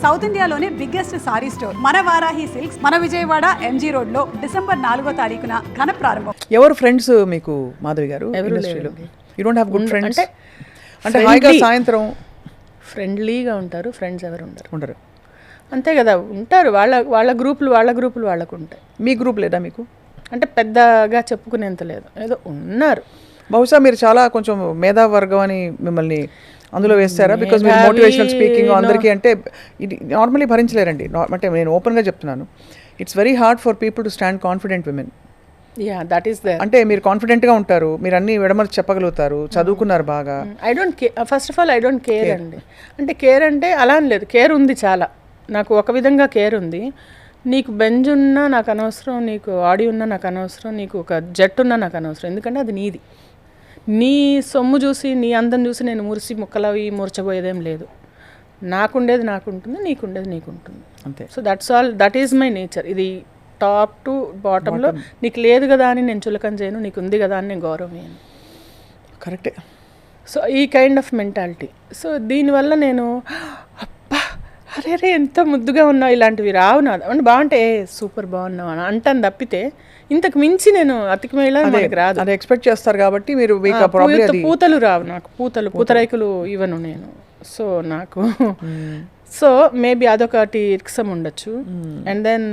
South ఇండియాలోనే biggest sorry store మన Varahi silks మన విజయవాడ ఎంజీ రోడ్ లో December 4వ తారీఖున ఘన ప్రారంభం. ఎవరు ఫ్రెండ్స్ మీకు మాధవి గారు ఇండస్ట్రీలో? You don't have good friends? అంటే హాయిగా సాయంత్రం ఫ్రెండ్లీగా ఉంటారు, ఫ్రెండ్స్ ఎవరు ఉండరు అంతే కదా. ఉంటారు వాళ్ళ గ్రూపులు వాళ్ళకు ఉంటాయి. మీ గ్రూప్ లేదా మీకు? అంటే పెద్దగా చెప్పుకునేంత లేదు, ఏదో ఉన్నారు. బహుశా మీరు చాలా కొంచెం మేధావర్గం అని మిమ్మల్ని అందులో వేస్తారా? బికాజ్ మీరు మోటివేషనల్ స్పీకింగ్ అందరికీ అంటే ఇది నార్మలీ భరించలేరండి. అంటే నేను ఓపెన్గా చెప్తున్నాను, it's very hard for people to stand confident women. That is there. అంటే మీరు కాన్ఫిడెంట్గా ఉంటారు, మీరు అన్ని విడమర్చి చెప్పగలుగుతారు, చదువుకున్నారు బాగా. I don't care, first of all I don't care అండి. అంటే కేర్ అంటే అలా అని లేదు, కేర్ ఉంది చాలా. నాకు ఒక విధంగా కేర్ ఉంది. నీకు బెంజ్ ఉన్నా నాకు అనవసరం, నీకు ఆడి ఉన్నా నాకు అనవసరం, నీకు ఒక జెట్ ఉన్నా నాకు అనవసరం. ఎందుకంటే అది నీది. నీ సొమ్ము చూసి నీ అందం చూసి నేను మురిసి ముక్కలవి మూర్చబోయేదేం లేదు. నాకుండేది నాకుంటుంది, నీకుండేది నీకుంటుంది అంతే. So that's all, that is my nature. ఇది టాప్ టు బాటంలో నీకు లేదు కదా అని నేను చులకన చేయను, నీకు ఉంది కదా అని నేను గౌరవం చేయను. కరెక్టే. సో ఈ కైండ్ ఆఫ్ మెంటాలిటీ. సో దీనివల్ల నేను అబ్బా అరే ఎంత ముద్దుగా ఉన్నావు ఇలాంటివి రావు నా అంటే బాగుంటే సూపర్ బాగున్నావు అని అంటాను తప్పితే ఇంతకు మించి నేను అతికిమేళ మనకి రాదు. అది ఎక్స్పెక్ట్ చేస్తారు కాబట్టి మీరు పూతలు రావు నాకు, పూతరేకులు ఇవ్వను నేను. సో నాకు సో మేబీ అదొకటి ఇరిక్సం ఉండొచ్చు. అండ్ దెన్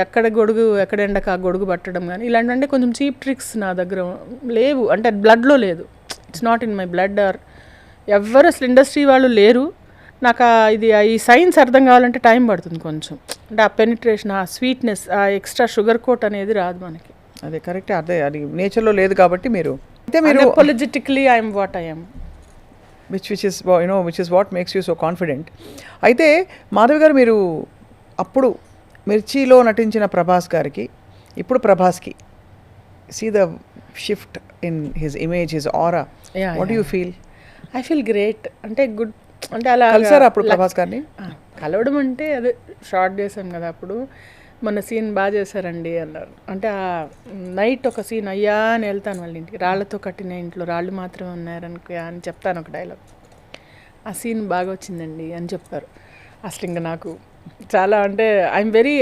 ఎక్కడ ఎండక గొడుగు పట్టడం కానీ ఇలాంటివంటే కొంచెం చీప్ ట్రిక్స్ నా దగ్గర లేవు. అంటే బ్లడ్లో లేదు, it's not in my blood. Or ఎవరు అసలు ఇండస్ట్రీ వాళ్ళు లేరు. నాకు ఇది ఈ సైన్స్ అర్థం కావాలంటే టైం పడుతుంది కొంచెం. అంటే ఆ పెనిట్రేషన్, ఆ స్వీట్నెస్, ఆ ఎక్స్ట్రా షుగర్ కోట్ అనేది రాదు మనకి. అదే కరెక్టే, అదే అది నేచర్లో లేదు కాబట్టి మీరు అయితే మీరు politically I'm what I'm, which is what makes you so confident. అయితే మాధవి గారు, మీరు అప్పుడు మిర్చిలో నటించిన ప్రభాస్ గారికి ఇప్పుడు ప్రభాస్కి see the shift in his image, his aura, what you feel? I feel great. అంటే గుడ్. అంటే అలా కలిసారు అప్పుడు ప్రభాస్ గారిని? కలవడం అంటే అదే షార్ట్ చేసాం కదా అప్పుడు. మన సీన్ బాగా చేశారండి అన్నారు. అంటే ఆ నైట్ ఒక సీన్ అయ్యా అని వెళ్తాను వాళ్ళ ఇంటికి, రాళ్లతో కట్టిన ఇంట్లో రాళ్ళు మాత్రమే ఉన్నారనుకో అని చెప్తాను ఒక డైలాగ్. ఆ సీన్ బాగా వచ్చిందండి అని చెప్పారు. అసలు ఇంకా నాకు చాలా అంటే ఐఎమ్ వెరీ,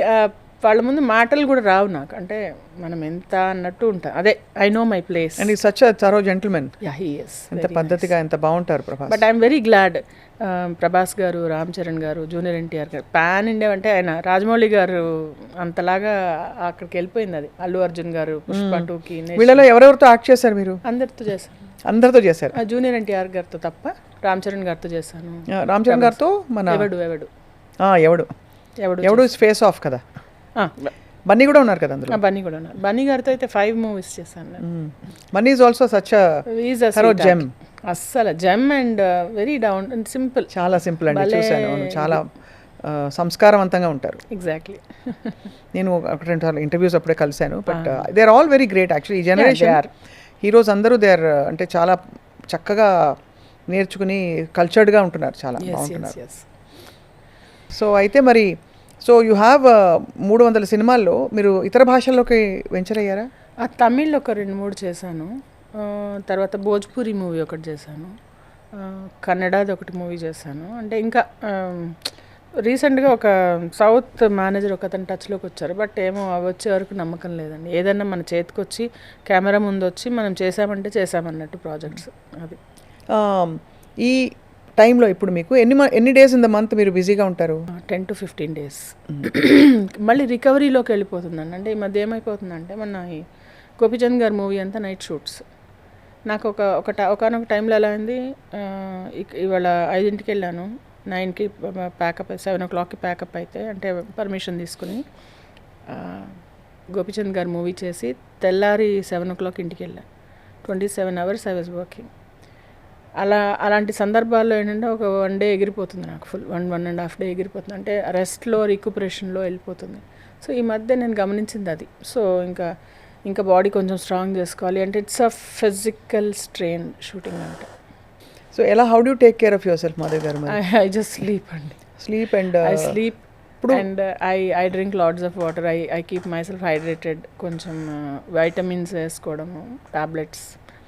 వాళ్ళ ముందు మాటలు కూడా రావు నాకు. అంటే మనం ఎంత అన్నట్టు ఉంటాం. అదే I know my place. And is such a thorough gentlemen. Yeah, he is. ఎంత పద్ధతిగా ఎంత బాగుంటారు Prabhas. But I'm very glad. Prabhas garu, Ram Charan గారు, జూనియర్ ఎన్టీఆర్ గారు, పాన్ ఇండియా అంటే ఆయన రాజమౌళి గారు అంతలాగా అక్కడికి వెళ్ళిపోయింది అది. అల్లు అర్జున్ గారు పుష్ప 2కి. వీళ్ళలో ఎవరెవరితో యాక్ట్ చేశారు మీరు? అందరితో చేశాను. అందరితో చేశారు? జూనియర్ ఎన్టీఆర్ గారితో తప్ప రామ్ చరణ్ గారితో చేశాను. రామ్ చరణ్ గారితో మన ఎవడు ఫేస్ ఆఫ్ కదా, బన్నీ కూడా ఉన్నారు కదా అందులో. బన్నీ కూడా ఉన్నారు. బన్నీ గారితో అయితే 5 movies చేశాను. Bunny is also such a gem. అస్సలు gem and very down and simple. చాలా సింపుల్ అండి, చూశాను. చాలా సంస్కారవంతంగా ఉంటారు. ఎగ్జాక్ట్లీ. నేను ఒక 2 సార్లు ఇంటర్వ్యూస్ అప్పుడే కలిశాను. But they are all very great actually. ఈ జనరేషన్ హీరోస్ అందరూ దే ఆర్ అంటే చాలా చక్కగా నేర్చుకుని కల్చర్డ్గా ఉంటున్నారు, చాలా బాగుంటున్నారు. సో అయితే మరి యూ హ్యావ్ 300 సినిమాల్లో మీరు ఇతర భాషల్లోకి వెంచర్ అయ్యారా? తమిళ్లో ఒక 2-3 చేశాను. తర్వాత భోజ్పూరి మూవీ ఒకటి చేశాను. కన్నడది ఒకటి మూవీ చేశాను. అంటే ఇంకా రీసెంట్గా ఒక సౌత్ మేనేజర్ ఒక అతను టచ్లోకి వచ్చారు. బట్ ఏమో అవి వచ్చే వరకు నమ్మకం లేదండి. ఏదన్నా మన చేతికి వచ్చి కెమెరా ముందు వచ్చి మనం చేసామంటే చేసామన్నట్టు ప్రాజెక్ట్స్. అది ఈ టైంలో ఇప్పుడు మీకు ఎన్ని డేస్ ఇన్ ద మంత్ మీరు బిజీగా ఉంటారు? 10 to 15 days. మళ్ళీ రికవరీలోకి వెళ్ళిపోతుందండి. అంటే ఈ మధ్య ఏమైపోతుందంటే మన ఈ గోపిచంద్ గారి మూవీ అంతా నైట్ షూట్స్. నాకు ఒకనొక టైంలో ఎలా అయింది, ఇవాళ 5ంటికి వెళ్ళాను, 9కి ప్యాకప్, 7 o'clockకి ప్యాకప్ అయితే అంటే పర్మిషన్ తీసుకుని గోపిచంద్ గారి మూవీ చేసి తెల్లారి 7 o'clock ఇంటికి వెళ్ళాను. 27 hours ఐ వాజ్ వర్కింగ్. అలాంటి సందర్భాల్లో ఏంటంటే ఒక 1 day ఎగిరిపోతుంది నాకు, ఫుల్ 1.5 day ఎగిరిపోతుంది. అంటే రెస్ట్లో రికూపరేషన్లో వెళ్ళిపోతుంది. సో ఈ మధ్య నేను గమనించింది అది. సో ఇంకా బాడీ కొంచెం స్ట్రాంగ్ చేసుకోవాలి అంటే it's a physical strain shooting అంటే. సో ఎలా, how do take care of your self Madhavi గారు? ఐ జస్ట్ స్లీప్ అండి. Sleep and I sleep and I drink lots of water. I keep my self hydrated. కొంచెం vitamins వేసుకోవడము, tablets,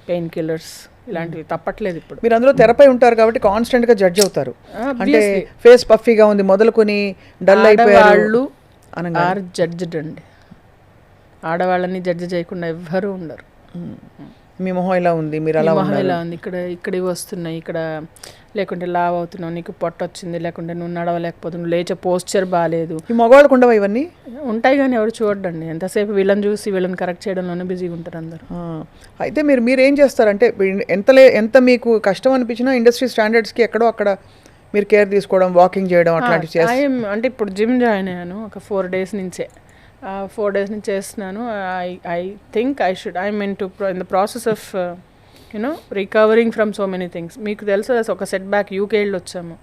pain killers ఇలాంటివి తప్పట్లేదు ఇప్పుడు. మీరు అందులో తెరపై ఉంటారు కాబట్టి కాన్స్టెంట్ గా జడ్జ్ అవుతారు. అంటే Obviously. ఫేస్ పఫీగా ఉంది మొదలుకొని డల్ అయిపోయారు ఆడవాళ్ళు అనగా ఆర్ జడ్జ్డ్ అండి. ఆడవాళ్ళని జడ్జి చేయకుండా ఎవ్వరూ ఉండరు. మీ మొహం ఇలా ఉంది, మీరు అలా మొహం ఉన్నారు. ఇలా ఉంది, ఇక్కడ ఇవి వస్తున్నాయి, ఇక్కడ లేకుంటే లావ్ అవుతున్నావు, నీకు పొట్ట వచ్చింది, లేకుంటే నువ్వు నడవలేకపోతున్నావు, లేచే పోస్చర్ బాగాలేదు. ఈ మగవాళ్ళకు ఉండవా ఇవన్నీ? ఉంటాయి కానీ ఎవరు చూడండి. ఎంతసేపు వీళ్ళని చూసి వీళ్ళని కరెక్ట్ చేయడంలోనే బిజీగా ఉంటారు అందరు. అయితే మీరు ఏం చేస్తారంటే ఎంత మీకు కష్టం అనిపించినా ఇండస్ట్రీ స్టాండర్డ్స్కి ఎక్కడో అక్కడ మీరు కేర్ తీసుకోవడం, వాకింగ్ చేయడం అట్లాంటివి చేస్తారు. అంటే ఇప్పుడు జిమ్ జాయిన్ అయ్యాను ఒక 4 days నుంచే. 4 days నుంచి చేస్తున్నాను. I think I'm in the process of recovering from so many things. మీకు తెలుసు ఒక సెట్ బ్యాక్ యూకే వెళ్ళి వచ్చాము.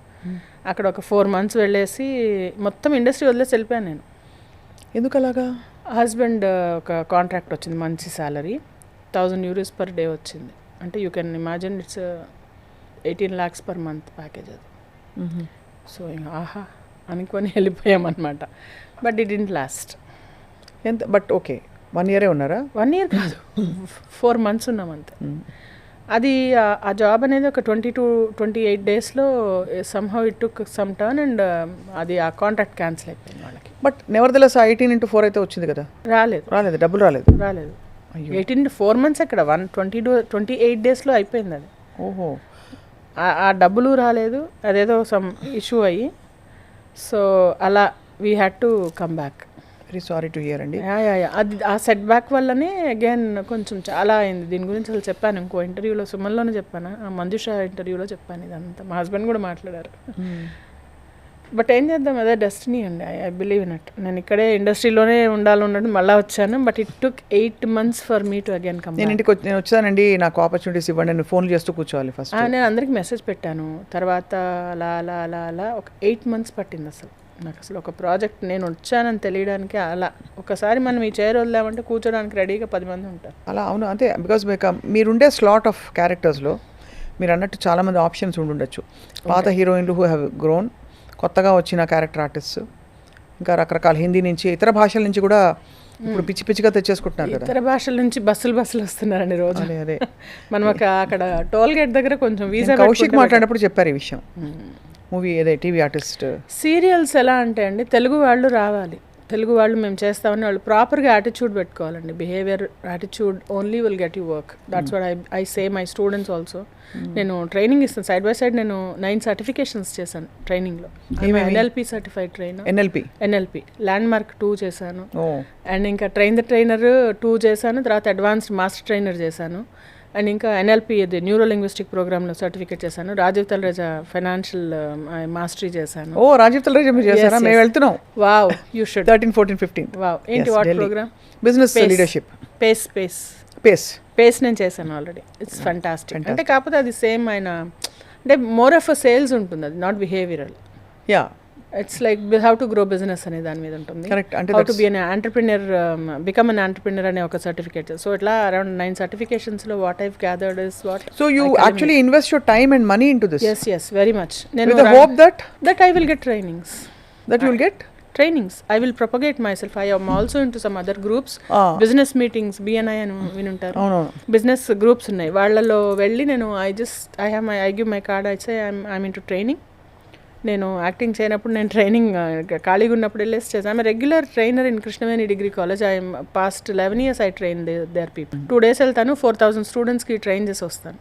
అక్కడ ఒక 4 months వెళ్ళేసి మొత్తం ఇండస్ట్రీ వదిలేసి వెళ్ళిపోయాను నేను. ఎందుకు అలాగా? హస్బెండ్ ఒక కాంట్రాక్ట్ వచ్చింది, మంచి శాలరీ, 1000 euros per day వచ్చింది. అంటే you can imagine it's 18 lakhs per month package అది. సో ఆహా అనుకొని వెళ్ళిపోయామన్నమాట. But it didn't last. ఎంత? బట్ ఓకే, 1 year ఉన్నారా? 1 year కాదు, 4 months ఉన్నాం అంతే. అది ఆ జాబ్ అనేది ఒక 22-28 daysలో somehow it took some turn and అది ఆ కాంట్రాక్ట్ క్యాన్సిల్ అయిపోయింది వాళ్ళకి. బట్ నెవర్దెలెస్ 18x4 అయితే వచ్చింది కదా? రాలేదు, డబ్బులు రాలేదు. 18 4 months ఎక్కడ 28 daysలో అయిపోయింది అది. ఓహో. ఆ డబ్బులు రాలేదు, అదేదో సమ్ ఇష్యూ అయ్యి. సో అలా we had to come back. Very sorry to hear అండి. అది ఆ సెట్ బ్యాక్ వల్లనే అగైన్ కొంచెం చాలా అయింది. దీని గురించి అసలు చెప్పాను ఇంకో ఇంటర్వ్యూలో, సుమన్లోనే చెప్పాను, ఆ మంజుష ఇంటర్వ్యూలో చెప్పాను ఇదంతా. మా హస్బెండ్ కూడా మాట్లాడారు. బట్ ఏం చేద్దాం, అదే డెస్టినీ అండి. I believe in it. నేను ఇక్కడే ఇండస్ట్రీలోనే ఉండాలన్నట్టు మళ్ళీ వచ్చాను. But it took 8 months for me to again come. నేను ఇంటికి నేను వచ్చానండి, నాకు ఆపర్చునిటీస్ ఇవ్వండి, నేను ఫోన్ చేస్తూ కూర్చోవాలి ఫస్ట్. నేను అందరికి మెసేజ్ పెట్టాను. తర్వాత అలా అలా అలా అలా ఒక 8 months పట్టింది అసలు నాకు. అసలు ఒక ప్రాజెక్ట్ నేను వచ్చానని తెలియడానికి అలా ఒకసారి మనం ఈ చైర్ వదిలామంటే కూర్చోడానికి రెడీగా 10 మంది ఉంటారు. అలా అవును అంతే. బికాస్ మీరుండే స్లాట్ ఆఫ్ క్యారెక్టర్స్లో మీరు అన్నట్టు చాలామంది ఆప్షన్స్ ఉండుండొచ్చు. పాత హీరోయిన్లు హూ హ్యావ్ గ్రోన్, కొత్తగా వచ్చిన క్యారెక్టర్ ఆర్టిస్ట్, ఇంకా రకరకాల హిందీ నుంచి ఇతర భాషల నుంచి కూడా ఇప్పుడు పిచ్చిగా తెచ్చేసుకుంటున్నారు కదా. ఇతర భాషల నుంచి బస్సులు వస్తున్నారండి రోజు. అదే మనం అక్కడ టోల్ గేట్ దగ్గర కొంచెం వీసా కౌశిక్ మాట్లాడినప్పుడు చెప్పారు ఈ విషయం. మూవీ ఏదే టీవీ ఆర్టిస్ట్ సీరియల్స్ ఎలా అంటే అండి, తెలుగు వాళ్ళు రావాలి, తెలుగు వాళ్ళు మేము చేస్తామని వాళ్ళు ప్రాపర్గా యాటిట్యూడ్ పెట్టుకోవాలండి. Behaviour attitude only will get you work. That's what I say my students also. నేను ట్రైనింగ్ ఇస్తాను సైడ్ బై సైడ్. నేను 9 certifications చేశాను ట్రైనింగ్లో. NLP certified trainer, NLP land mark 2 చేశాను. అండ్ ఇంకా ట్రైన్ ద ట్రైనర్ 2 చేశాను. తర్వాత అడ్వాన్స్డ్ మాస్టర్ ట్రైనర్ చేశాను. అండ్ ఇంకా NLP ఇది న్యూరో లింగ్విస్టిక్ ప్రోగ్రామ్లో సర్టిఫికేట్ చేశాను. రాజీవ్ తలరేజా ఫైనాన్షియల్ మాస్టరీ చేశాను. రాజీవ్ తలరేజా మీరు చేశారా? మేము వెళ్తున్నాం. Wow, you should. 13, 14, 15. వావ్. ఏంటి వాట్ ప్రోగ్రామ్? Business leadership. పేస్ నేను చేశాను ఆల్రెడీ. It's fantastic. అంటే కాకపోతే అది సేమ్ ఆయన అంటే మోర్ ఆఫ్ అ సేల్స్ ఉంటుంది, అది not behavioural. Yeah, it's like how to grow business అనే దాని మీద ఉంటుంది. How to be an entrepreneur, become an entrepreneur అనే ఒక సర్టిఫికేట్. సో ఇట్లా around 9 certifications what I've gathered is what. So you actually invest your time and money into this. Yes, very much. With the hope that I will get trainings. That you will get trainings. I will propagate myself. I am also into some other groups. Business meetings, BNI అని వినుంటారు. Business groups ఉన్నాయి, వాళ్ళలో వెళ్ళి నేను I give my card. I say I'm into training. నేను acting చేయనప్పుడు నేను training ఖాళీగా ఉన్నప్పుడు వెళ్ళేసి చేసాను. I'm regular trainer in Krishnaveni degree college. I'm past 11 years I train their people. 2 days వెళ్తాను, 4,000 students కి ట్రైన్ చేసి వస్తాను.